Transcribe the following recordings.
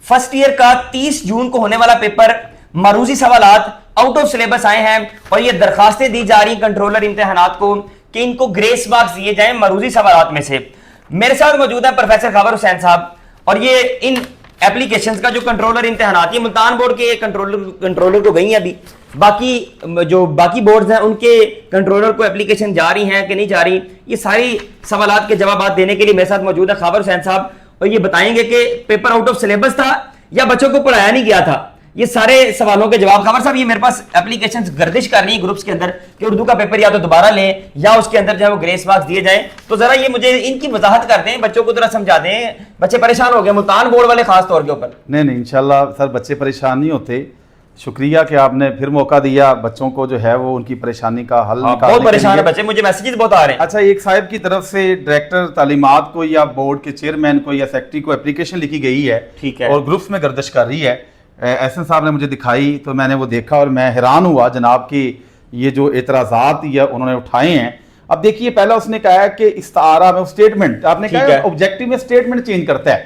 First year کا 30 جون کو ہونے والا پیپر معروضی سوالات آؤٹ آف سلیبس آئے ہیں اور یہ درخواستیں دی جا رہی ہیں کنٹرولر امتحانات کو کہ ان کو گریس مارکس دیے جائیں معروضی سوالات میں سے. میرے ساتھ موجود ہے پروفیسر خاور حسین صاحب, اور یہ ان اپلیکیشنز کا جو کنٹرولر امتحانات یہ ملتان بورڈ کے کنٹرولر کو گئی ہیں, ابھی باقی بورڈز ہیں ان کے کنٹرولر کو اپلیکیشن جا رہی ہیں کہ نہیں جا رہی, یہ ساری سوالات کے جوابات دینے کے لیے میرے ساتھ موجود ہے خاور حسین صاحب, اور یہ بتائیں گے کہ پیپر آؤٹ آف سلیبس تھا یا بچوں کو پڑھایا نہیں گیا تھا. یہ سارے سوالوں کے جواب. خاور صاحب یہ میرے پاس اپلیکیشنز گردش کر رہی ہیں گروپس کے اندر کہ اردو کا پیپر یا تو دوبارہ لیں یا اس کے اندر جو ہے وہ گریس مارکس دیے جائیں, تو ذرا یہ مجھے ان کی وضاحت کر دیں, بچوں کو ذرا سمجھا دیں, بچے پریشان ہو گئے ملتان بورڈ والے خاص طور کے اوپر. نہیں انشاءاللہ سر بچے پریشان نہیں ہوتے, شکریہ کہ آپ نے پھر موقع دیا بچوں کو جو ہے وہ ان کی پریشانی کا حل نکالنے کے لیے. بہت پریشان ہے بچے, مجھے میسیجز بہت آ رہے ہیں. اچھا, ایک صاحب کی طرف سے ڈائریکٹر تعلیمات کو یا بورڈ کے چیئرمین کو یا سیکرٹری کو اپلیکیشن لکھی گئی ہے, ٹھیک ہے, اور گروپس میں گردش کر رہی ہے. احسن صاحب نے مجھے دکھائی تو میں نے وہ دیکھا اور میں حیران ہوا جناب کہ یہ جو اعتراضات یا انہوں نے اٹھائے ہیں. اب دیکھیے پہلا اس نے کہا ہے کہ استعارہ میں اسٹیٹمنٹ, آپ نے کہا آبجیکٹو میں اسٹیٹمنٹ چینج کرتا ہے.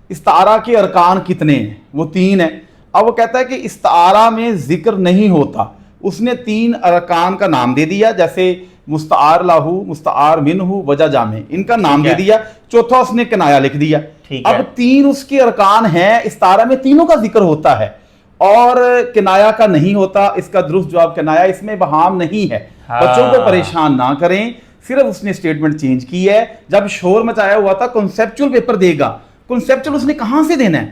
استعارہ کے ارکان کتنے ہیں؟ وہ 3 ہیں. اب وہ کہتا ہے کہ استعارہ میں ذکر نہیں ہوتا, اس نے 3 ارکان کا نام دے دیا, جیسے مستعار لہو, مستعار منہ, وجہ جامع, ان کا نام دے دیا. چوتھا اس نے کنایا لکھ دیا. اب 3 اس کے ارکان ہیں, استعارہ میں تینوں کا ذکر ہوتا ہے اور کنایا کا نہیں ہوتا. اس کا درست جواب کنایا, اس میں ابہام نہیں ہے. بچوں کو پریشان نہ کریں, صرف اس نے سٹیٹمنٹ چینج کی ہے. جب شور مچایا ہوا تھا کنسیپچول پیپر دے گا, کنسیپچول اس نے کہاں سے دینا ہے؟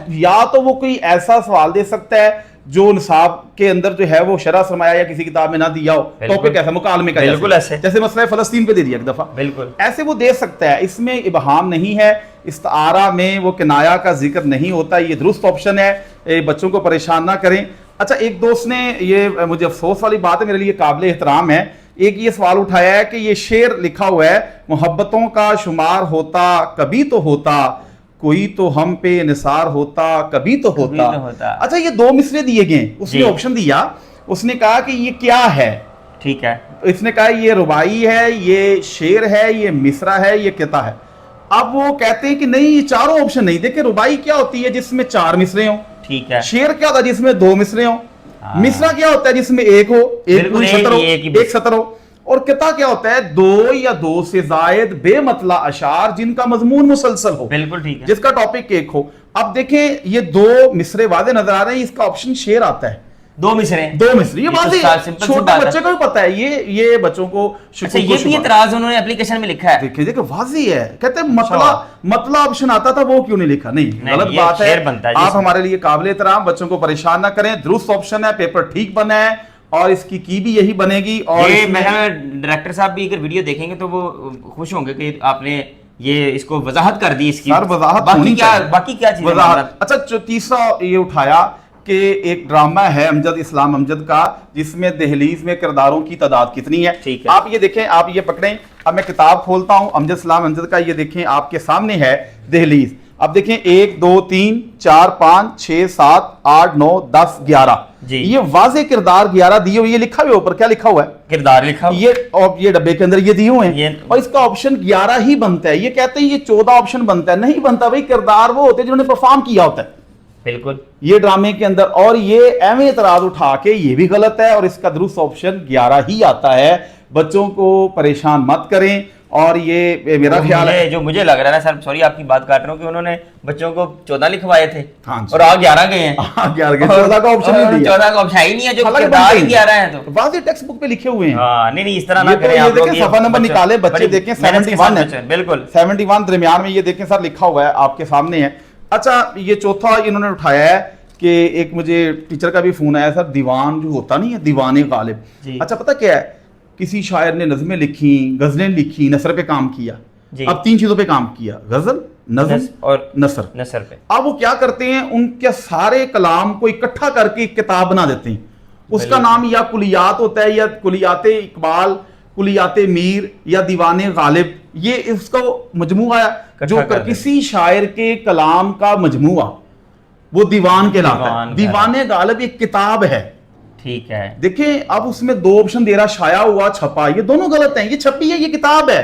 یا تو وہ کوئی ایسا سوال دے سکتا ہے جو نصاب کے اندر جو ہے وہ شرح سرمایہ یا کسی کتاب میں نہ دیا ہو, ٹاپک ایسا مکالمے کا, جیسے مسئلہ فلسطین پہ دے دیا ایک دفعہ, بالکل ایسے وہ دے سکتا ہے. اس میں ابہام نہیں ہے. استعارہ میں وہ کنایا کا ذکر نہیں ہوتا, یہ درست آپشن ہے. بچوں کو پریشان نہ کریں. اچھا, ایک دوست نے, یہ مجھے افسوس والی بات ہے, میرے لیے قابل احترام ہے, ایک یہ سوال اٹھایا ہے کہ یہ شعر لکھا ہوا ہے, محبتوں کا شمار ہوتا کبھی تو ہوتا, کوئی تو ہم پہ نثار ہوتا کبھی تو ہوتا. اچھا, یہ 2 مصرے دیے گئے, اس نے آپشن دیا, اس نے کہا کہ یہ کیا ہے؟ ٹھیک ہے, اس نے کہا یہ رباعی ہے, یہ شعر ہے, یہ مصرع ہے, یہ قطعہ ہے. اب وہ کہتے ہیں کہ نہیں, یہ چاروں آپشن نہیں. دیکھیں رباعی کیا ہوتی ہے جس میں 4 مصرے ہوں, ٹھیک ہے. شعر کیا ہوتا ہے جس میں 2 مصرے ہوں, مصرع کیا ہوتا ہے جس میں 1 ہو, ایک سطر ہو, اور قطعہ کیا ہوتا ہے 2 یا 2 سے زائد بے مطلع اشعار جن کا مضمون مسلسل ہو, بالکل ٹھیک ہے, جس کا ٹاپک ایک ہو. اب دیکھیں یہ 2 مصرے واضح نظر آ رہے ہیں, اس کا آپشن شعر آتا ہے. 2 مصرے, یہ واضح, چھوٹے بچے کو بھی پتا ہے, یہ بچوں کو. یہ بھی اعتراض انہوں نے اپلیکیشن میں لکھا ہے, دیکھیں واضح ہے. کہتے ہیں مطلع آپشن آتا تھا, وہ کیوں نہیں لکھا؟ نہیں, غلط بات ہے. آپ ہمارے لیے قابل احترام, بچوں کو پریشان نہ کریں. درست آپشن ہے, پیپر ٹھیک بنا ہے اور اس کی بھی یہی بنے گی. اور ڈائریکٹر صاحب بھی اگر ویڈیو دیکھیں گے تو وہ خوش ہوں گے کہ آپ نے یہ اس کو وضاحت کر دی. اس کی وضاحت ہونی چاہیے. باقی کیا چیز؟ اچھا, تیسرا یہ اٹھایا کہ ایک ڈرامہ ہے امجد اسلام امجد کا, جس میں دہلیز میں کرداروں کی تعداد کتنی ہے. آپ یہ دیکھیں, آپ یہ پکڑیں, اب میں کتاب کھولتا ہوں امجد اسلام امجد کا, یہ دیکھیں آپ کے سامنے ہے دہلیز. اب دیکھیں 1 2 3 4 5 6 7 8 9 10 11, یہ واضح کردار 11 دیے ہوئے. یہ لکھا ہوا اوپر, کیا لکھا ہوا ہے؟ کردار لکھا. یہ ڈبے کے اندر یہ دیے ہوئے ہیں, اور اس کا آپشن 11 ہی بنتا ہے. یہ کہتے ہیں یہ 14 آپشن بنتا ہے. نہیں بنتا بھائی, کردار وہ ہوتے ہیں جنہوں نے پرفارم کیا ہوتا ہے, بالکل یہ ڈرامے کے اندر. اور یہ اہم اعتراض اٹھا کے یہ بھی غلط ہے, اور اس کا درست آپشن 11 ہی آتا ہے. بچوں کو پریشان مت کریں. اور یہ میرا خیال ہے, جو مجھے لگ رہا ہے نا سر, سوری آپ کی بات کاٹ رہا ہوں, کہ انہوں نے بچوں کو 14 لکھوائے تھے اور آ 11 گئے ہیں. 14 کا آپشن نہیں, 14 کا آپشن ہی نہیں ہے, جو کردار ہی 11 ہیں. تو واضح ٹیکسٹ بک پہ لکھے ہوئے ہیں. نہیں اس طرح نہ کریں آپ لوگ. صفحہ نمبر نکالیں, بچے دیکھیں 71 ہے, بالکل 71 درمیان میں یہ دیکھیں سر لکھا ہوا ہے, آپ کے سامنے ہے. اچھا, یہ چوتھا انہوں نے اٹھایا ہے کہ ایک مجھے ٹیچر کا بھی فون آیا سر, دیوان جو ہوتا نہیں ہے, دیوان غالب. اچھا پتہ کیا ہے, کسی شاعر نے نظمیں لکھی, غزلیں لکھی, نثر پہ کام کیا. اب 3 چیزوں پہ کام کیا, غزل, نظم اور نثر پہ. اب وہ کیا کرتے ہیں, ان کے سارے کلام کو اکٹھا کر کے ایک کتاب بنا دیتے ہیں. اس کا نام یا کلیات ہوتا ہے, یا کلیات اقبال, کلیات میر, یا دیوان غالب. یہ اس کا مجموعہ ہے جو کسی شاعر کے کلام کا مجموعہ, وہ دیوان کہلاتا ہے. دیوان غالب ایک کتاب ہے, ٹھیک ہے. دیکھیں اب اس میں 2 آپشن دے رہا, شائع ہوا, چھپا. یہ دونوں غلط ہیں. یہ چھپی ہے, یہ کتاب ہے,